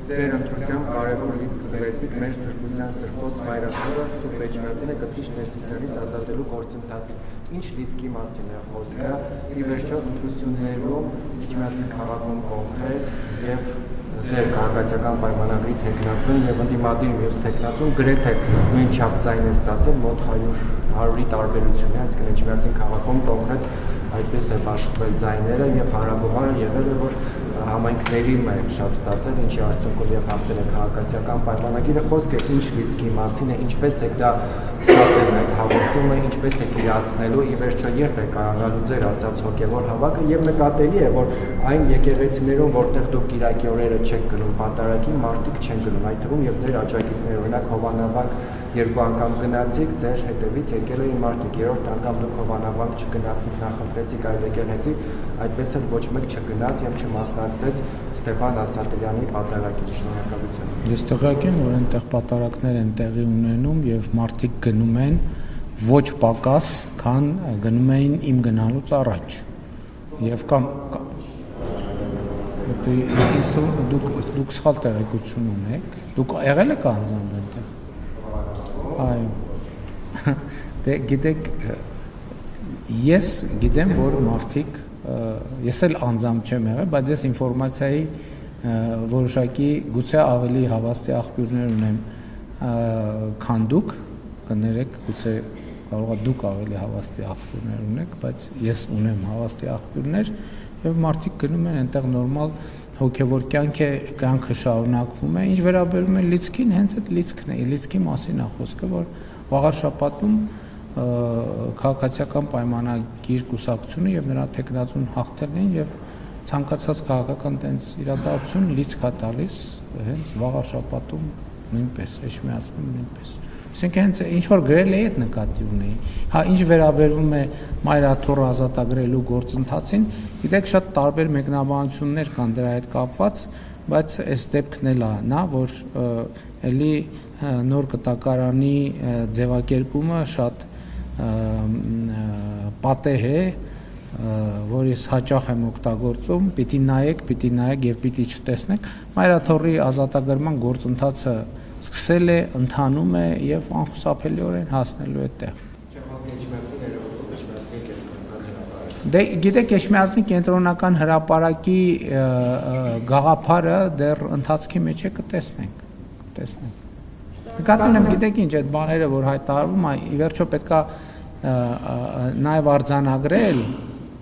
Ձեր ընտրությամբ կարևոր լիցք տվեցիք մեր սրբության սրբոց մայրաթորը Սուրբ Էջմիածինը կտրիչ ներծիսներից ազատելու գործընթացին։ Ինչ լիցքի մասին է խոսքը, ի վերջո ընտրություններում Էջմիածին քաղաքում կողմեր եւ ձեր քաղաքացիական պայմանագրի թեկնածուն եւ ընդդիմադիր մյուս թեկնածուն գրեթե նույն չափ ձայն է ստացել մոտ 100-ի տարբերություն է, այսինքն Էջմիածին քաղաքում կոնկրետ այդպես է աշխվել ձայները եւ հարաբերաբար եղել է որ համայնքների մեջ շատ ստացել, ինչի արդյունքով եւ հաղթել է քաղաքացիական պայմանագիրը, խոսքը ինչ լիցքի մասին է, ինչպես է դա ստացել այդ հաղորդումը, ինչպես է իրացնելու, ի վերջո երբ է կարողանալու ձեր ասած հոգևոր հավաքը եւ նկատելի է, որ այն եկեղեցիներում, որտեղ դուք Կիրակի օրերը չեք գնում պատարագին, մարդիկ չեն գնում, այդ թվում եւ ձեր աջակիցները, օրինակ Հովանավանք 2 անգամ գնացիք, ձեր հետևից եկել էին մարդիկ, երրորդ անգամ դուք Հովանավանք չգնացիք, նախընտրեցիք այլ եկեղեցի, այդպես էլ ոչ մեկ չգնաց եւ չմասնակցեց Ստեփան Ասատրյանի պատարագին շնորհակալություն։ Ես տեղյակ եմ, որ այնտեղ պատարակներ են տեղի ունենում եւ մարդիկ գնում են ոչ պակաս, քան գնում էին իմ գնալուց առաջ։ Եվ կամ դուք սխալ տեղեկություն ունեք, դուք եղել եք անձամբ այնտեղ։ Այո։ Դե գիտեք, ես գիտեմ, որ մարդիկ ես էլ անձամբ չեմ եղել, բայց ես ինֆորմացիայի որոշակի գուցե ավելի հավաստի աղբյուրներ ունեմ, քան դուք, կներեք, գուցե կարող է դուք ավելի հավաստի աղբյուրներ ունեք, բայց ես ունեմ հավաստի աղբյուրներ եւ մարդիկ գնում են այնտեղ նորմալ հոգեվոր կյանքը շարունակվում է, ինչ վերաբերում է լիցքին, հենց այդ լիցքն է, լիցքի մասին է խոսքը, որ վաղար շաբաթում քաղաքացիական պայմանագիր կուսակցությունը եւ նրա տեխնացուն հաղթել են եւ ցանկացած քաղաքական տենց իրադարձություն լիցք է տալիս հենց վաղար շաբաթում նույնպես Էջմիածնում նույնպես ասենք հենց ինչ որ գրել է այդ նկատի ունեի հա ինչ վերաբերվում է մայրաթոռը ազատագրելու գործընթացին գիտեք շատ տարբեր մեկնաբանություններ կան դրա հետ կապված բայց այս դեպքն էլ է նա որ էլի նոր կտակարանի ձևակերպումը շատ պատեհ է, որ ես հաճախ եմ օգտագործում, պիտի նայեք եւ պիտի չտեսնեք, մայրաթոռի ազատագրման գործընթացը սկսել է, ընթանում է եւ անխուսափելիորեն հասնելու է տեղ։ Դե գիտեք, Էջմիածնի կենտրոնական հրապարակի գաղափարը դեռ ընթացքի մեջ է կտեսնենք։ Նկատի ունեմ, գիտեք ինչ, այդ բաները, որ հայտարարվում է, ի վերջո պետքա նաև արձանագրել,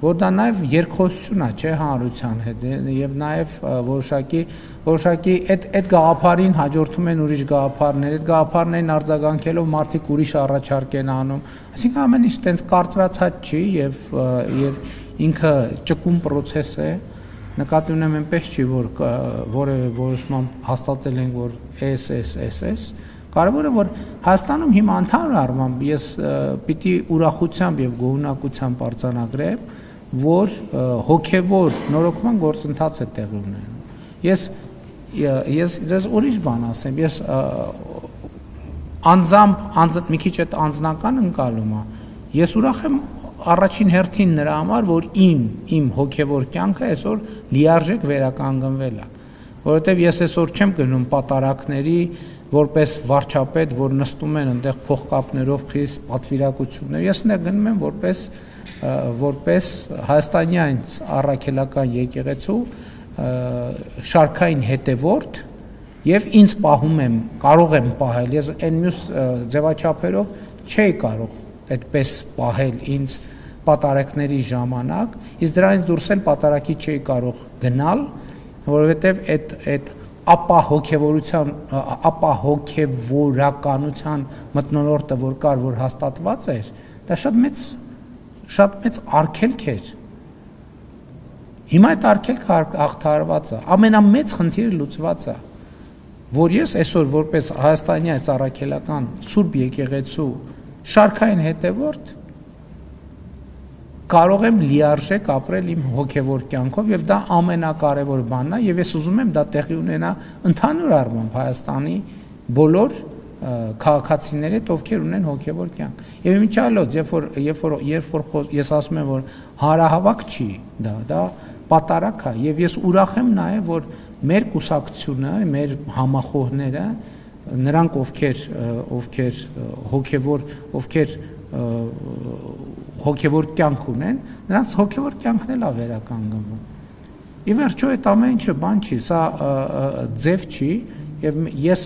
որ դա նաև երկխոսություն է, չէ, հանրության հետ, եւ նաև որոշակի այդ գաղափարին հաջորդում են ուրիշ գաղափարներ, այդ գաղափարներին արձագանքելով մարդիկ ուրիշ առաջարկ են անում, այսինքն ամեն ինչ տենց կարծրացած չի եւ ինքը ճկուն process է, նկատի ունեմ այնպես չի, որ որևէ որոշմամբ հաստատել ենք, որ SS Կարևորը որ Հայաստանում հիմա ընդհանուր առմամբ ես պիտի ուրախությամբ եւ գոհունակությամբ արձանագրեմ, որ հոգեվոր նորոգման գործընթաց է տեղի ունենում։ Ես ձեզ ուրիշ բան ասեմ, ես անձամբ մի քիչ այդ անձնական ընկալում է։ Ես ուրախ եմ առաջին հերթին նրա համար, որ իմ հոգեվոր կյանքը այսօր լիարժեք վերականգնվել է, որովհետեւ ես այսօր չեմ գնում պատարակների որպես վարչապետ, որ նստում են այնտեղ փողկապներով խիստ պատվիրակություններ, ես այնտեղ գնում եմ որպես հայաստանյան առաքելական եկեղեցու շարքային հետևորդ եւ ինձ պահում եմ, կարող եմ պահել, ես այն մյուս ձևաչափերով չէի կարող այդպես պահել ինձ պատարակների ժամանակ, իսկ դրանից դուրս էլ պատարակի չէի կարող գնալ, որովհետեւ այդ ապահոգեվորականության մթնոլորտը որ կար, որ հաստատված էր, դա շատ մեծ արգելք էր։ Հիմա այդ արգելքը հաղթահարված է, ամենամեծ խնդիրը լուծված է, որ ես այսօր որպես հայաստանյան առաքելական Սուրբ եկեղեցու շարքային հետևորդ կարող եմ լիարժեք ապրել իմ հոգևոր կյանքով եւ դա ամենակարևոր բանն է եւ ես ուզում եմ դա տեղի ունենա ընդհանուր առմամբ Հայաստանի բոլոր քաղաքացիների հետ ովքեր ունեն հոգևոր կյանք եւ իմիջիալոց երբ որ ես ասում եմ որ հանրահավաք չի դա պատարակ է եւ ես ուրախ եմ նաեւ որ մեր կուսակցությունը, մեր համախոհները, նրանք ովքեր հոգևոր կյանք ունեն, նրանց հոգևոր կյանքն էլ է վերականգնվում։ Ի վերջո այդ ամեն ինչը բան չի, սա ձև չի եւ ես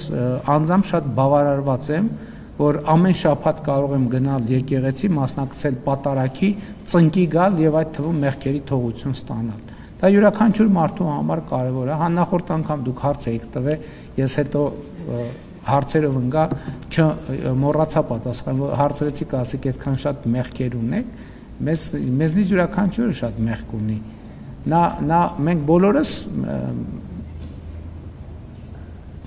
անձամբ շատ բավարարված եմ, որ ամեն շաբաթ կարող եմ գնալ եկեղեցի, մասնակցել պատարակի, ծնկի գալ եւ այդ թվում մեղքերի թողություն ստանալ։ Դա յուրաքանչյուր մարդու համար կարեւոր է։ Նախորդ անգամ դուք հարց եք տվել, ես հետո հարցերով ընկա, մոռացա պատասխանել, հարցրեցիք, ասեք, այդքան շատ մեղքեր ունեք, մեզնից յուրաքանչյուրը շատ մեղք ունի։ Մենք բոլորս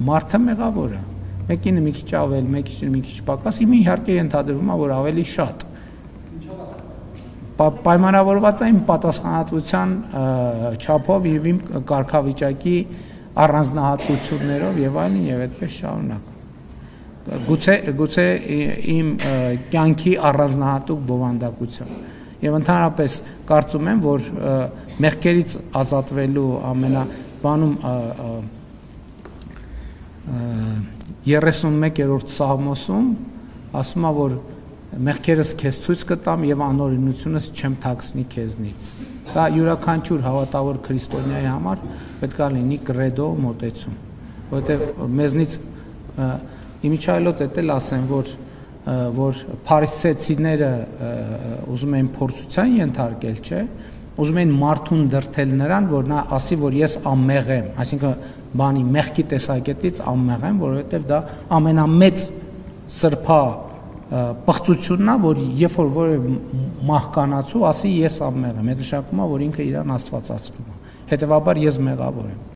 մարդը մեղավոր է։ Մեկինը մի քիչ ավել, մեկինը մի քիչ պակաս, իմը իհարկե ենթադրվում է, որ ավելի շատ։ Պայմանավորված է իմ պատասխանատվության չափով եւ իմ կարգավիճակի առանձնահատկություններով եւ այլն եւ այդպես շարունակ։ Գուցե իմ կյանքի առանձնահատուկ բովանդակություն։ Եվ ընդհանրապես կարծում եմ, որ մեղքերից ազատվելու ամենաբանում 31-րդ Սաղմոսում ասում է, որ մեղքերս քեզ ցույց կտամ եւ անօրինությունս չեմ թաքցնի քեզնից։ Դա յուրաքանչյուր հավատավոր քրիստոնյայի համար պետք է լինի կրեդո մոտեցում, որովհետեւ մեզնից իմիջայլոց էլ ասեմ, որ փարիսեցիները ուզում են փորձության ենթարկել, չէ, ուզում են մարդուն դրթել նրան, որ նա ասի, որ ես անմեղ եմ, այսինքն բանի մեղքի տեսակետից անմեղ եմ, որովհետև դա ամենամեծ սրբա պղծությունն է, որ երբ որ որևէ մահկանացու ասի ես անմեղ եմ, այդ նշանակում է, որ ինքը իրան աստվածացնում է, հետևաբար ես մեղավոր եմ։